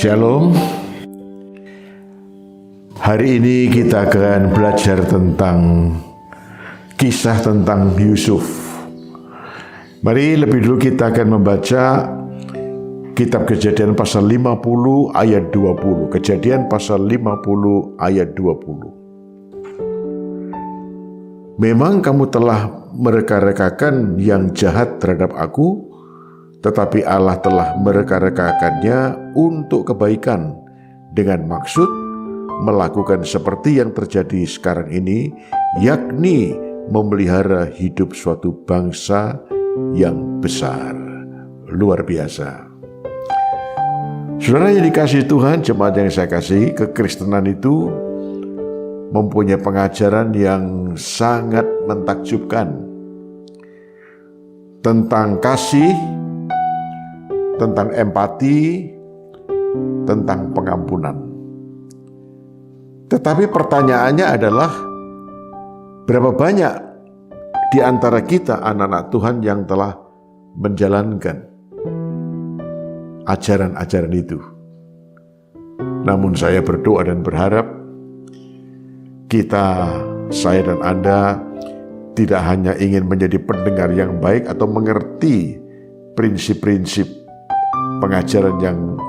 Shalom. Hari ini kita akan belajar tentang kisah tentang Yusuf. Mari lebih dulu kita akan membaca kitab Kejadian pasal 50 ayat 20. Kejadian pasal 50 ayat 20. Memang kamu telah mereka-rekakan yang jahat terhadap aku, tetapi Allah telah mereka-rekakannya untuk kebaikan dengan maksud melakukan seperti yang terjadi sekarang ini, yakni memelihara hidup suatu bangsa yang besar. Luar biasa. Saudara yang dikasihi Tuhan, jemaat yang saya kasih, kekristenan itu mempunyai pengajaran yang sangat mentakjubkan tentang kasih, tentang empati, tentang pengampunan. Tetapi pertanyaannya adalah, berapa banyak di antara kita anak-anak Tuhan yang telah menjalankan ajaran-ajaran itu? Namun saya berdoa dan berharap saya dan Anda tidak hanya ingin menjadi pendengar yang baik atau mengerti prinsip-prinsip pengajaran yang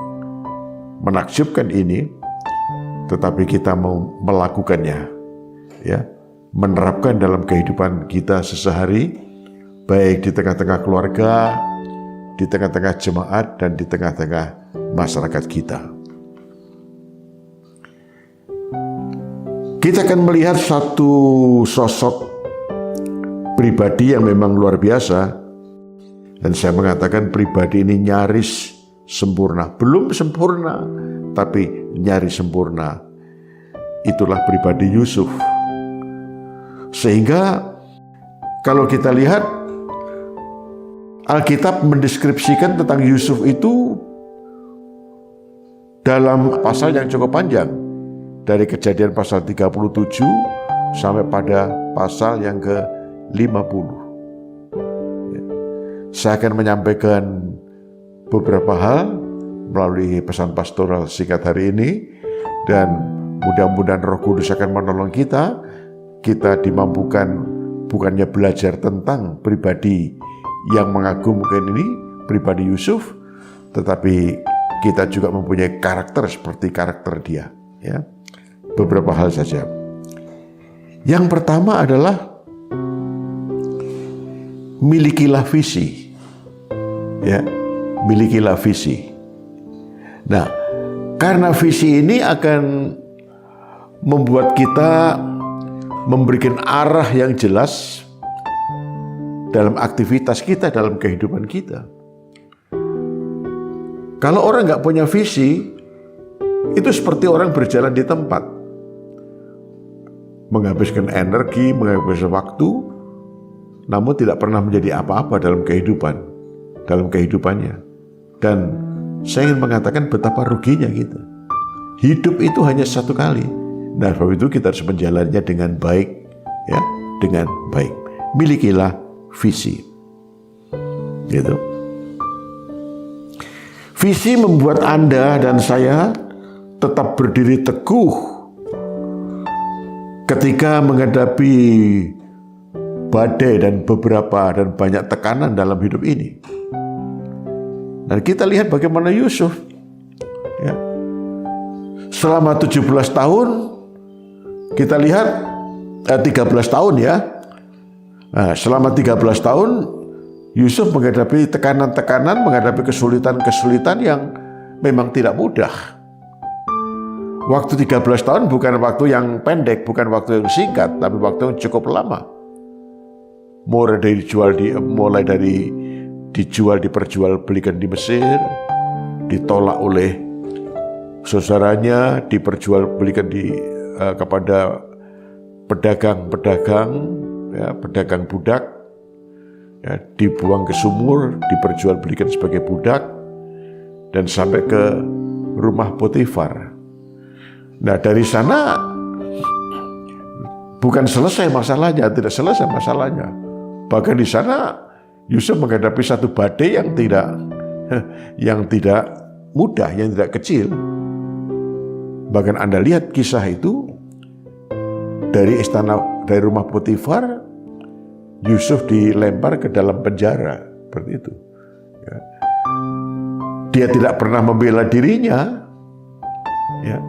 menakjubkan ini, tetapi kita mau melakukannya, ya, menerapkan dalam kehidupan kita sehari-hari, baik di tengah-tengah keluarga, di tengah-tengah jemaat, dan di tengah-tengah masyarakat kita. Kita akan melihat satu sosok pribadi yang memang luar biasa, dan saya mengatakan pribadi ini nyaris sempurna. Belum sempurna, tapi nyaris sempurna. Itulah pribadi Yusuf. Sehingga kalau kita lihat, Alkitab mendeskripsikan tentang Yusuf itu dalam pasal yang cukup panjang. Dari Kejadian pasal 37 sampai pada pasal yang ke-50. Saya akan menyampaikan beberapa hal melalui pesan pastoral singkat hari ini, dan mudah-mudahan Roh Kudus akan menolong kita dimampukan bukannya belajar tentang pribadi yang mengagumkan ini, pribadi Yusuf, tetapi kita juga mempunyai karakter seperti karakter dia, ya. Beberapa hal saja. Yang pertama adalah milikilah visi, ya. Milikilah visi. Nah, karena visi ini akan membuat kita memberikan arah yang jelas dalam aktivitas kita, dalam kehidupan kita. Kalau orang nggak punya visi, itu seperti orang berjalan di tempat, menghabiskan energi, menghabiskan waktu, namun tidak pernah menjadi apa-apa dalam kehidupannya. Dan saya ingin mengatakan betapa ruginya kita. Hidup itu hanya satu kali. Nah, sebab itu kita harus menjalannya dengan baik, ya, dengan baik. Milikilah visi. Gitu. Visi membuat Anda dan saya tetap berdiri teguh ketika menghadapi badai dan banyak tekanan dalam hidup ini. Dan kita lihat bagaimana Yusuf, ya, selama 17 tahun, kita lihat 13 tahun, ya. Nah, selama 13 tahun Yusuf menghadapi tekanan-tekanan, menghadapi kesulitan-kesulitan yang memang tidak mudah. Waktu 13 tahun bukan waktu yang pendek, bukan waktu yang singkat, tapi waktu yang cukup lama. Mulai dari diperjualbelikan di Mesir, ditolak oleh saudaranya, diperjualbelikan kepada pedagang-pedagang, ya, pedagang budak, ya, dibuang ke sumur, diperjualbelikan sebagai budak, dan sampai ke rumah Potifar. Nah, dari sana bukan selesai masalahnya, tidak selesai masalahnya. Bahkan di sana Yusuf menghadapi satu badai yang tidak mudah, yang tidak kecil. Bahkan Anda lihat kisah itu dari rumah Potifar, Yusuf dilempar ke dalam penjara, seperti itu. Ya. Dia tidak pernah membela dirinya, ya,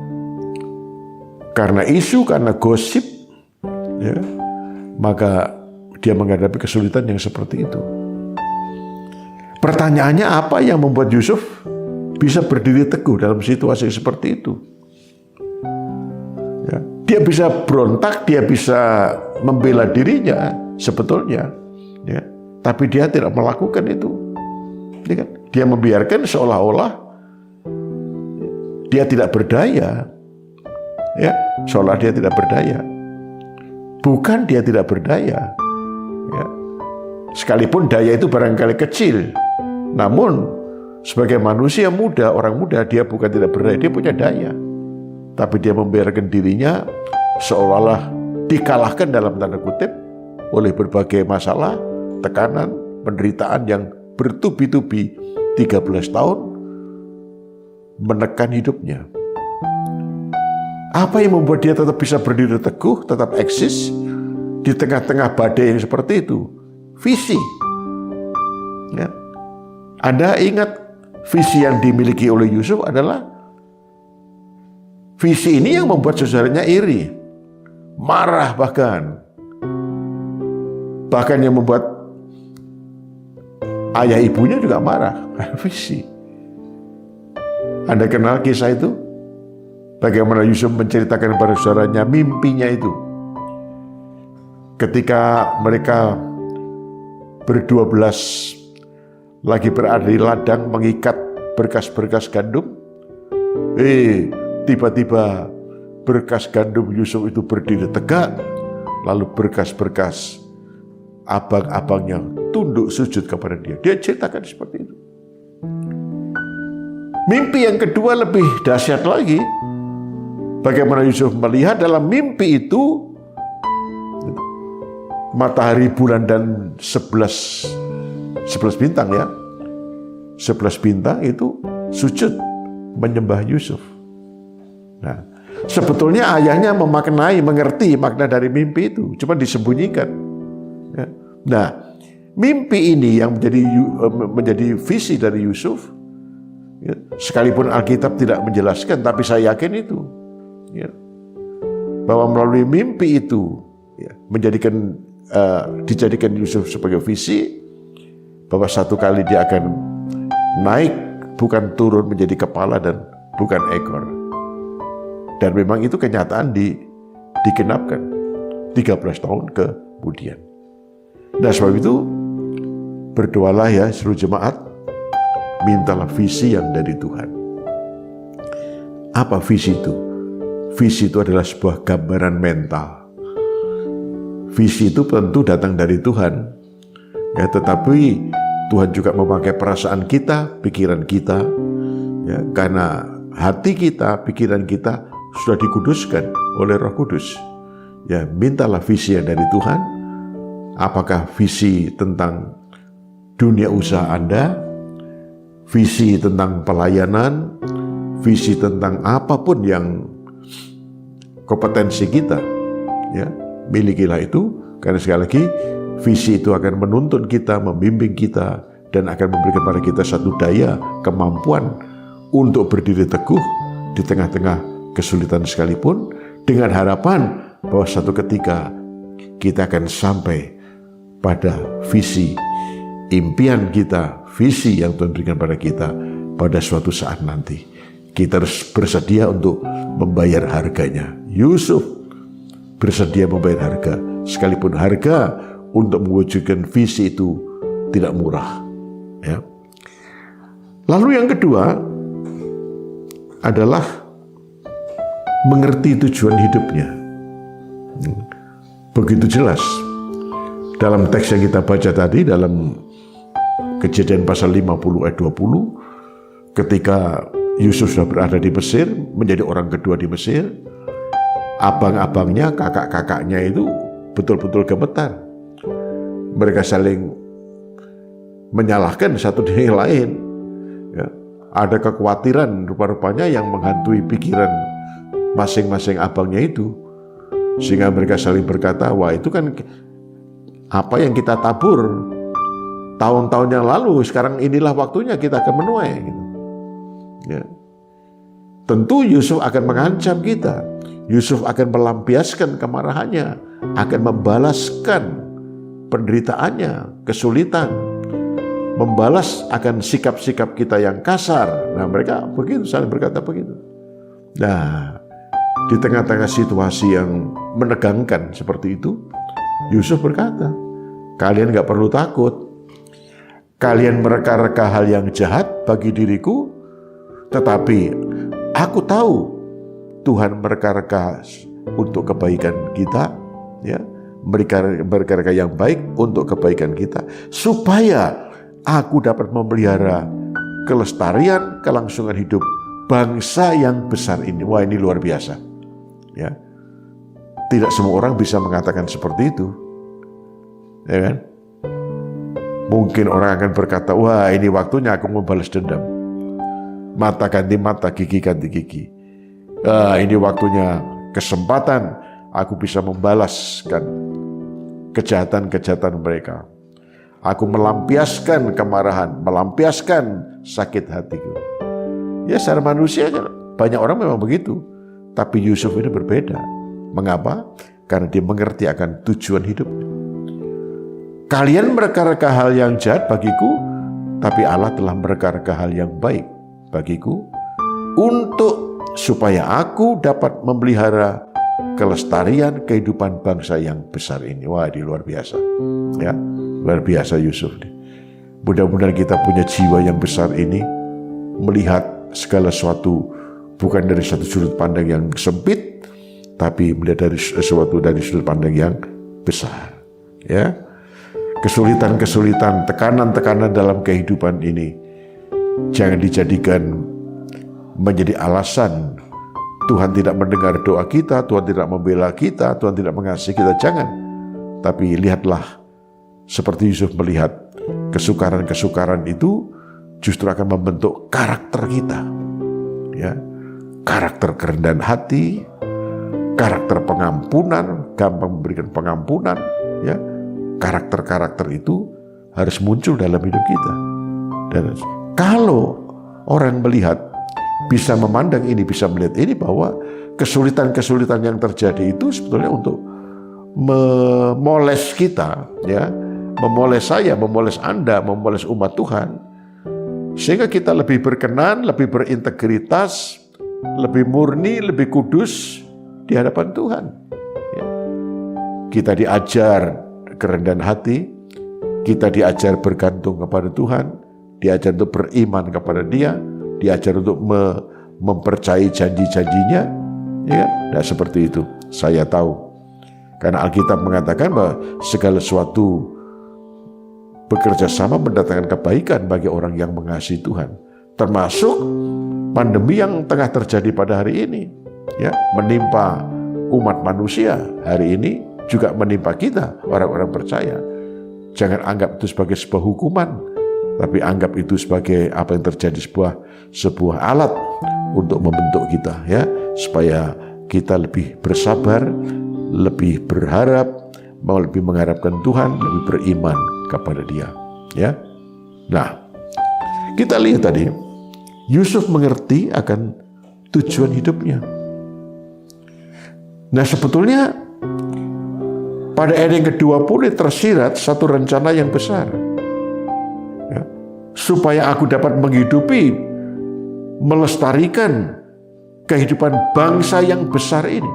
karena isu, karena gosip, ya, maka dia menghadapi kesulitan yang seperti itu. Pertanyaannya, apa yang membuat Yusuf bisa berdiri teguh dalam situasi seperti itu? Ya, dia bisa berontak, dia bisa membela dirinya sebetulnya, ya, tapi dia tidak melakukan itu. Ya kan? Dia membiarkan seolah-olah dia tidak berdaya, ya, seolah dia tidak berdaya. Bukan dia tidak berdaya, ya. Sekalipun daya itu barangkali kecil, namun sebagai manusia muda, orang muda, dia bukan tidak berdaya, dia punya daya. Tapi dia membiarkan dirinya seolah-olah dikalahkan dalam tanda kutip oleh berbagai masalah, tekanan, penderitaan yang bertubi-tubi 13 tahun menekan hidupnya. Apa yang membuat dia tetap bisa berdiri teguh, tetap eksis di tengah-tengah badai yang seperti itu? Visi. Ya. Anda ingat visi yang dimiliki oleh Yusuf adalah visi ini yang membuat saudaranya iri, marah bahkan yang membuat ayah ibunya juga marah. Visi. Anda kenal kisah itu? Bagaimana Yusuf menceritakan kepada saudaranya mimpinya itu. Ketika mereka berdua belas lagi berada di ladang mengikat berkas-berkas gandum, tiba-tiba berkas gandum Yusuf itu berdiri tegak, lalu berkas-berkas abang-abangnya tunduk sujud kepada dia. Dia ceritakan seperti itu. Mimpi yang kedua lebih dahsyat lagi. Bagaimana Yusuf melihat dalam mimpi itu matahari, bulan, dan 11 bintang, ya. 11 bintang itu sujud menyembah Yusuf. Nah, sebetulnya ayahnya mengerti makna dari mimpi itu, cuma disembunyikan. Ya. Nah, mimpi ini yang menjadi visi dari Yusuf, ya, sekalipun Alkitab tidak menjelaskan, tapi saya yakin itu, ya, bahwa melalui mimpi itu, ya, dijadikan Yusuf sebagai visi, bahwa satu kali dia akan naik, bukan turun menjadi kepala dan bukan ekor. Dan memang itu kenyataan digenapkan 13 tahun kemudian. Nah, sebab itu berdoalah ya seluruh jemaat, mintalah visi yang dari Tuhan. Apa visi itu? Visi itu adalah sebuah gambaran mental. Visi itu tentu datang dari Tuhan, ya, tetapi Tuhan juga memakai perasaan kita, pikiran kita, ya, karena hati kita, pikiran kita sudah dikuduskan oleh Roh Kudus. Ya, mintalah visi yang dari Tuhan. Apakah visi tentang dunia usaha Anda, visi tentang pelayanan, visi tentang apapun yang kompetensi kita, ya, milikilah itu, karena sekali lagi visi itu akan menuntun kita, membimbing kita, dan akan memberikan kepada kita satu daya, kemampuan untuk berdiri teguh di tengah-tengah kesulitan sekalipun, dengan harapan bahwa satu ketika kita akan sampai pada visi, impian kita, visi yang Tuhan berikan pada kita pada suatu saat nanti. Kita harus bersedia untuk membayar harganya. Yusuf bersedia membayar harga, sekalipun harga untuk mewujudkan visi itu tidak murah. Ya. Lalu yang kedua adalah mengerti tujuan hidupnya. Begitu jelas dalam teks yang kita baca tadi, dalam Kejadian pasal 50 ayat 20, ketika Yusuf sudah berada di Mesir, menjadi orang kedua di Mesir, abang-abangnya, kakak-kakaknya itu betul-betul gemetar. Mereka saling menyalahkan satu dengan yang lain. Ya. ada kekhawatiran rupa-rupanya yang menghantui pikiran masing-masing abangnya itu. Sehingga mereka saling berkata, wah itu kan apa yang kita tabur tahun-tahun yang lalu, sekarang inilah waktunya kita akan menuai. Gitu. Ya. Tentu Yusuf akan mengancam kita. Yusuf akan melampiaskan kemarahannya, akan membalaskan penderitaannya, kesulitan, membalas akan sikap-sikap kita yang kasar. Nah mereka begitu, saling berkata begitu. Nah, di tengah-tengah situasi yang menegangkan seperti itu, Yusuf berkata, kalian gak perlu takut. Kalian mereka-reka hal yang jahat bagi diriku, tetapi aku tahu Tuhan mereka-reka untuk kebaikan kita, ya, mereka-reka yang baik untuk kebaikan kita, supaya aku dapat memelihara kelestarian, kelangsungan hidup bangsa yang besar ini. Wah, ini luar biasa. Ya, tidak semua orang bisa mengatakan seperti itu, ya kan? Mungkin orang akan berkata, wah ini waktunya aku membalas dendam. Mata ganti mata, gigi ganti gigi. Ini waktunya, kesempatan aku bisa membalaskan kejahatan-kejahatan mereka. Aku melampiaskan kemarahan, melampiaskan sakit hatiku. Ya secara manusia banyak orang memang begitu. Tapi Yusuf ini berbeda. Mengapa? Karena dia mengerti akan tujuan hidupnya. Kalian mereka-reka hal yang jahat bagiku, tapi Allah telah mereka-reka hal yang baik bagiku, untuk supaya aku dapat memelihara kelestarian kehidupan bangsa yang besar ini. Wah, ini luar biasa. Ya, luar biasa Yusuf. Mudah-mudahan kita punya jiwa yang besar ini, melihat segala sesuatu bukan dari satu sudut pandang yang sempit, tapi melihat dari sesuatu dari sudut pandang yang besar. Ya, kesulitan-kesulitan, tekanan-tekanan dalam kehidupan ini jangan dijadikan menjadi alasan Tuhan tidak mendengar doa kita, Tuhan tidak membela kita, Tuhan tidak mengasihi kita. Jangan. Tapi lihatlah, seperti Yusuf melihat kesukaran-kesukaran itu justru akan membentuk karakter kita. Ya, karakter kerendahan hati, karakter pengampunan, gampang memberikan pengampunan. Ya, karakter-karakter itu harus muncul dalam hidup kita. Dan kalau orang melihat, bisa memandang ini, bisa melihat ini, bahwa kesulitan-kesulitan yang terjadi itu sebetulnya untuk memoles kita, ya, memoles saya, memoles Anda, memoles umat Tuhan, sehingga kita lebih berkenan, lebih berintegritas, lebih murni, lebih kudus di hadapan Tuhan. Ya. Kita diajar kerendahan hati, kita diajar bergantung kepada Tuhan, diajar untuk beriman kepada Dia, diajar untuk mempercayai janji-janjinya, ya. Nah seperti itu, saya tahu. Karena Alkitab mengatakan bahwa segala sesuatu bekerja sama mendatangkan kebaikan bagi orang yang mengasihi Tuhan, termasuk pandemi yang tengah terjadi pada hari ini, ya, menimpa umat manusia hari ini, juga menimpa kita, orang-orang percaya. Jangan anggap itu sebagai sebuah hukuman, tapi anggap itu sebagai apa yang terjadi, sebuah alat untuk membentuk kita, ya, supaya kita lebih bersabar, lebih berharap, lebih mengharapkan Tuhan, lebih beriman kepada Dia, ya. Nah, kita lihat tadi, Yusuf mengerti akan tujuan hidupnya. Nah, sebetulnya pada ayat yang ke-20 tersirat satu rencana yang besar, ya, supaya aku dapat menghidupi, melestarikan kehidupan bangsa yang besar ini.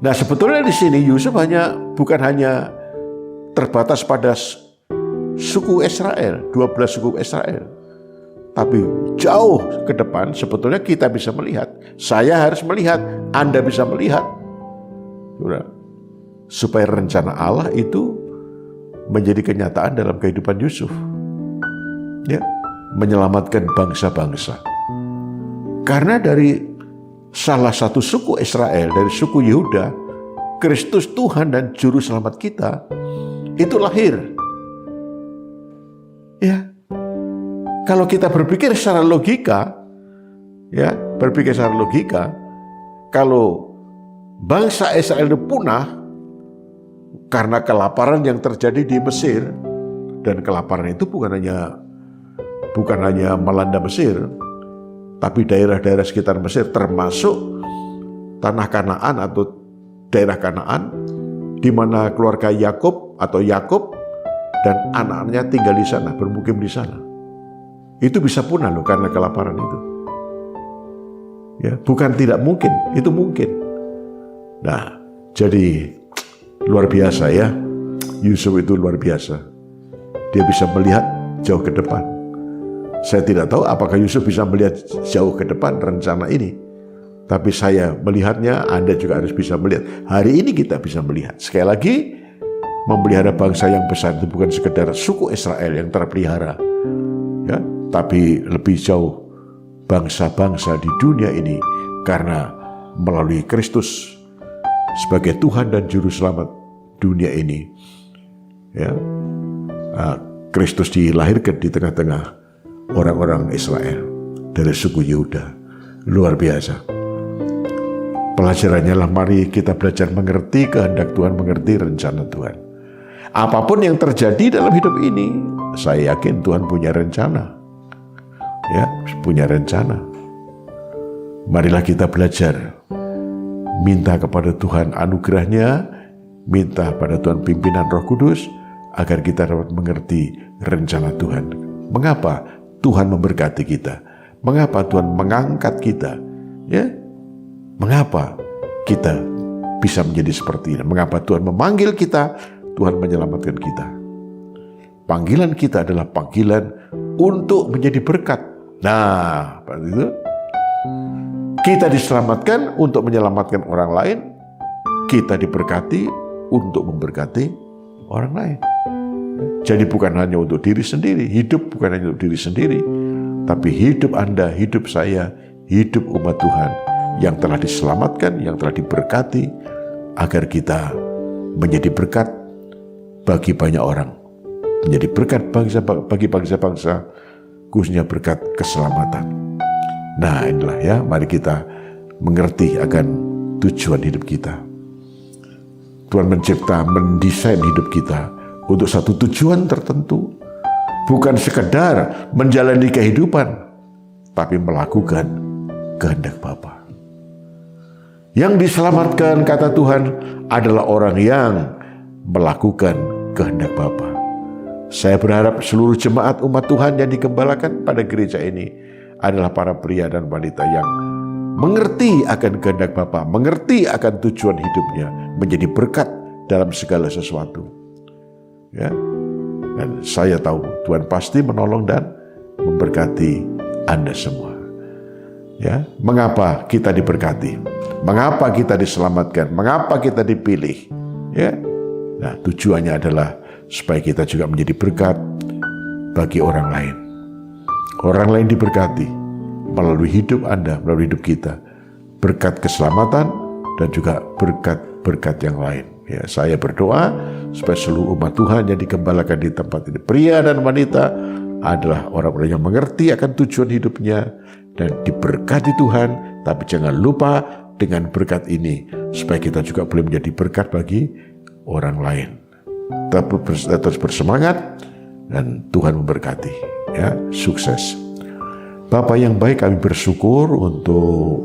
Nah, sebetulnya di sini Yusuf bukan hanya terbatas pada suku Israel, 12 suku Israel, tapi jauh ke depan sebetulnya kita bisa melihat, saya harus melihat, Anda bisa melihat, supaya rencana Allah itu menjadi kenyataan dalam kehidupan Yusuf, ya, menyelamatkan bangsa-bangsa. Karena dari salah satu suku Israel, dari suku Yehuda, Kristus Tuhan dan Juru Selamat kita itu lahir. Ya, Kalau kita berpikir secara logika, ya, berpikir secara logika, kalau bangsa Israel itu punah karena kelaparan yang terjadi di Mesir, dan kelaparan itu bukan hanya melanda Mesir, tapi daerah-daerah sekitar Mesir, termasuk tanah Kanaan atau daerah Kanaan, di mana keluarga Yakub dan anak-anaknya tinggal di sana, bermukim di sana. Itu bisa punah loh karena kelaparan itu. Ya, bukan tidak mungkin, itu mungkin. Nah, jadi luar biasa ya. Yusuf itu luar biasa. Dia bisa melihat jauh ke depan. Saya tidak tahu apakah Yusuf bisa melihat jauh ke depan rencana ini. Tapi saya melihatnya, Anda juga harus bisa melihat. Hari ini kita bisa melihat. Sekali lagi, memelihara bangsa yang besar itu bukan sekedar suku Israel yang terpelihara. Ya, tapi lebih jauh bangsa-bangsa di dunia ini, karena melalui Kristus sebagai Tuhan dan Juru Selamat dunia ini, ya, Kristus dilahirkan di tengah-tengah orang-orang Israel dari suku Yehuda. Luar biasa. Pelajarannya lah, mari kita belajar mengerti kehendak Tuhan, mengerti rencana Tuhan. Apapun yang terjadi dalam hidup ini, saya yakin Tuhan punya rencana. Ya, punya rencana. Marilah kita belajar, minta kepada Tuhan anugerahnya, minta pada Tuhan pimpinan Roh Kudus, agar kita dapat mengerti rencana Tuhan. Mengapa Tuhan memberkati kita? Mengapa Tuhan mengangkat kita? Ya, mengapa kita bisa menjadi seperti ini? Mengapa Tuhan memanggil kita? Tuhan menyelamatkan kita. Panggilan kita adalah panggilan untuk menjadi berkat. Nah, itu kita diselamatkan untuk menyelamatkan orang lain. Kita diberkati untuk memberkati orang lain. Jadi bukan hanya untuk diri sendiri, hidup bukan hanya untuk diri sendiri, tapi hidup Anda, hidup saya, hidup umat Tuhan yang telah diselamatkan, yang telah diberkati, agar kita menjadi berkat bagi banyak orang, menjadi berkat bagi bangsa-bangsa, khususnya berkat keselamatan. Nah, inilah ya, mari kita mengerti akan tujuan hidup kita. Tuhan mencipta, mendesain hidup kita untuk satu tujuan tertentu, bukan sekedar menjalani kehidupan, tapi melakukan kehendak Bapa. Yang diselamatkan, kata Tuhan, adalah orang yang melakukan kehendak Bapa. Saya berharap seluruh jemaat umat Tuhan yang digembalakan pada gereja ini adalah para pria dan wanita yang mengerti akan kehendak Bapa, mengerti akan tujuan hidupnya, menjadi berkat dalam segala sesuatu. Ya, dan saya tahu Tuhan pasti menolong dan memberkati Anda semua. Ya, mengapa kita diberkati? Mengapa kita diselamatkan? Mengapa kita dipilih? Ya, nah, tujuannya adalah supaya kita juga menjadi berkat bagi orang lain. Orang lain diberkati melalui hidup Anda, melalui hidup kita. Berkat keselamatan dan juga berkat-berkat yang lain. Ya, saya berdoa supaya seluruh umat Tuhan yang digembalakan di tempat ini, pria dan wanita, adalah orang-orang yang mengerti akan tujuan hidupnya dan diberkati Tuhan. Tapi jangan lupa dengan berkat ini, supaya kita juga boleh menjadi berkat bagi orang lain. Terus bersemangat dan Tuhan memberkati. Ya, sukses. Bapak yang baik, kami bersyukur untuk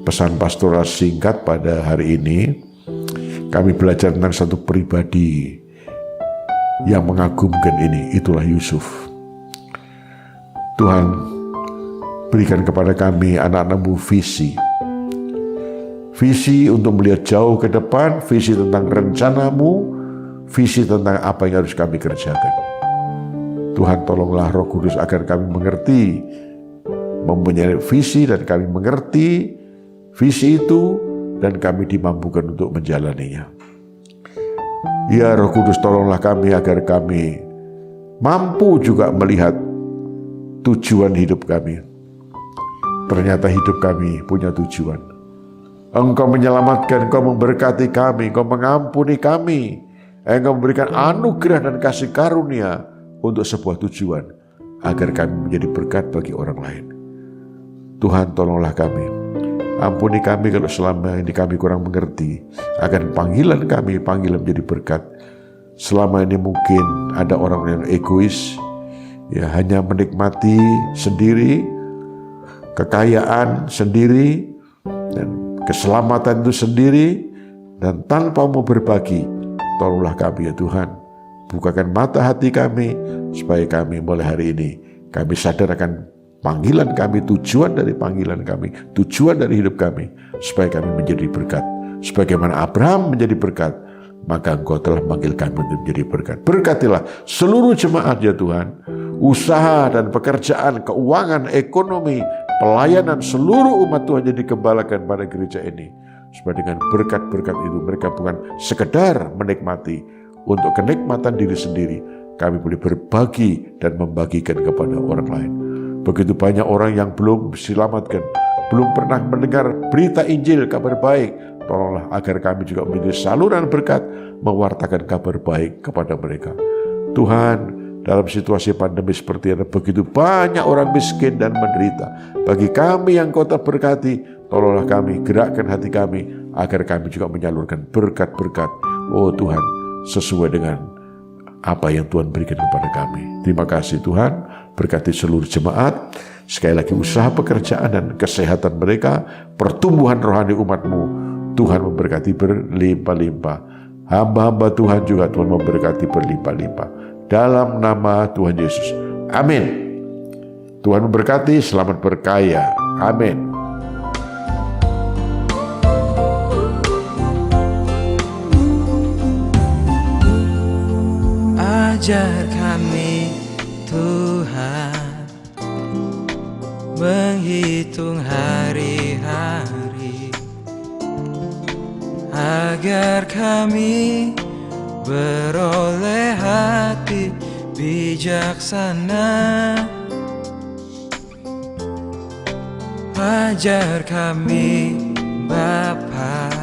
pesan pastoral singkat pada hari ini. Kami belajar tentang satu pribadi yang mengagumkan ini, itulah Yusuf. Tuhan, berikan kepada kami anak-anak-Mu visi untuk melihat jauh ke depan, visi tentang rencana-Mu, visi tentang apa yang harus kami kerjakan. Tuhan, tolonglah Roh Kudus agar kami mengerti, mempunyai visi, dan kami mengerti visi itu, dan kami dimampukan untuk menjalaninya. Ya Roh Kudus, tolonglah kami agar kami mampu juga melihat tujuan hidup kami. Ternyata hidup kami punya tujuan. Engkau menyelamatkan, Engkau memberkati kami, Engkau mengampuni kami, Engkau memberikan anugerah dan kasih karunia untuk sebuah tujuan, agar kami menjadi berkat bagi orang lain. Tuhan, tolonglah kami. Ampuni kami kalau selama ini kami kurang mengerti akan panggilan kami, panggilan menjadi berkat. Selama ini mungkin ada orang yang egois, ya hanya menikmati sendiri, kekayaan sendiri, dan keselamatan itu sendiri, dan tanpa mau berbagi. Tolonglah kami ya Tuhan, bukakan mata hati kami, supaya kami mulai hari ini, kami sadar akan panggilan kami, tujuan dari panggilan kami, tujuan dari hidup kami, supaya kami menjadi berkat. Sebagaimana Abraham menjadi berkat, maka Engkau telah memanggil kami untuk menjadi berkat. Berkatilah seluruh jemaat ya Tuhan, usaha dan pekerjaan, keuangan, ekonomi, pelayanan seluruh umat Tuhan jadi gembalakan pada gereja ini. Supaya dengan berkat-berkat itu mereka bukan sekedar menikmati untuk kenikmatan diri sendiri, kami boleh berbagi dan membagikan kepada orang lain. Begitu banyak orang yang belum diselamatkan, belum pernah mendengar berita Injil, kabar baik. Tolonglah agar kami juga menjadi saluran berkat, mewartakan kabar baik kepada mereka. Tuhan, dalam situasi pandemi seperti ini, begitu banyak orang miskin dan menderita. Bagi kami yang Kau berkati, tolonglah kami, gerakkan hati kami, agar kami juga menyalurkan berkat-berkat. Oh Tuhan, sesuai dengan apa yang Tuhan berikan kepada kami. Terima kasih Tuhan, berkati seluruh jemaat. Sekali lagi usaha pekerjaan dan kesehatan mereka, pertumbuhan rohani umat-Mu, Tuhan memberkati berlimpah-limpah. Hamba-hamba Tuhan juga Tuhan memberkati berlimpah-limpah. Dalam nama Tuhan Yesus. Amin. Tuhan memberkati, selamat berkaya. Amin. Ajar kami Tuhan menghitung hari-hari, agar kami beroleh hati bijaksana. Ajar kami Bapa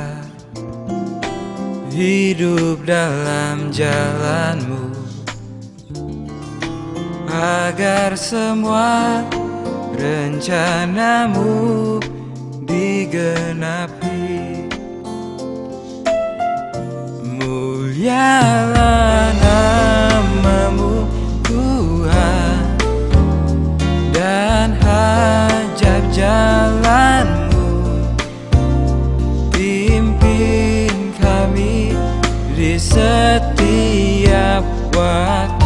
hidup dalam jalan-Mu, agar semua rencana-Mu digenapi. Mulialah nama-Mu Tuhan, dan hajab jalan-Mu. Pimpin kami di setiap waktu.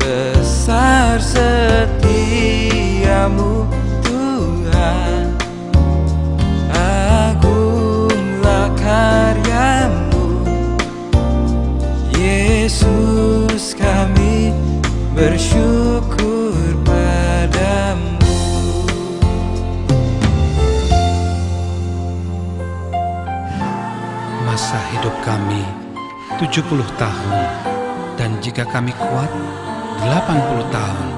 Besar setiamu Tuhan, agunglah karyamu. Yesus, kami bersyukur padamu. Masa hidup kami 70 tahun, dan jika kami kuat 80 tahun,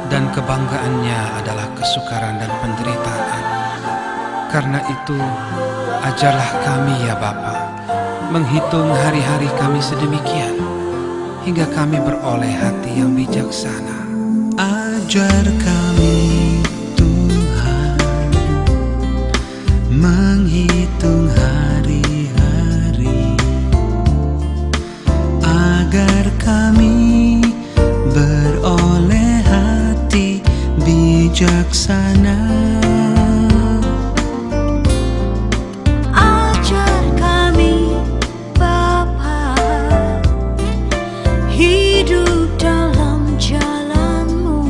dan kebanggaannya adalah kesukaran dan penderitaan. Karena itu, ajarlah kami ya Bapa, menghitung hari-hari kami sedemikian, hingga kami beroleh hati yang bijaksana. Ajar kami Tuhan menghitung hari-hari, agar kami beroleh hati bijaksana. Ajar kami Bapa hidup dalam jalan-Mu,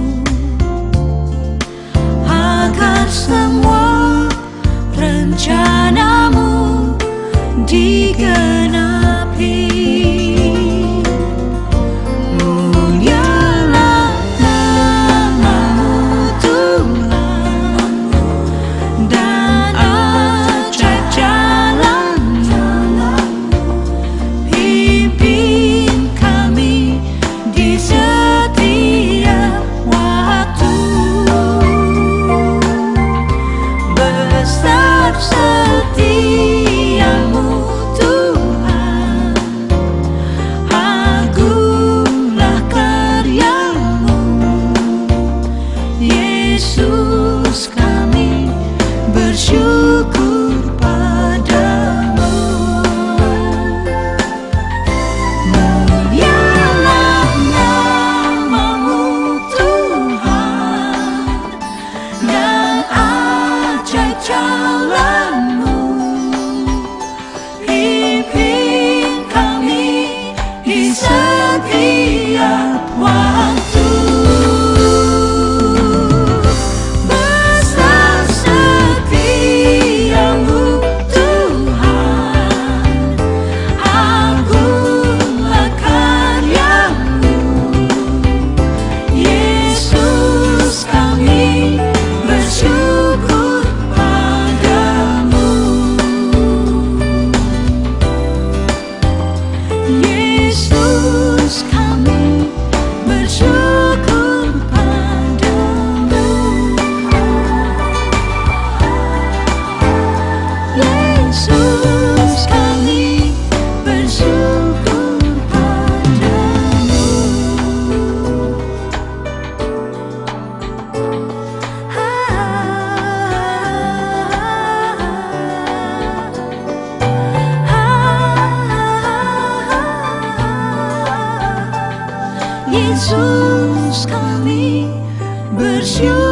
agar semua rencana-Mu digenapi. Setiamu Tuhan, Yesus kami bersyukur padamu. Yesus kami bersyukur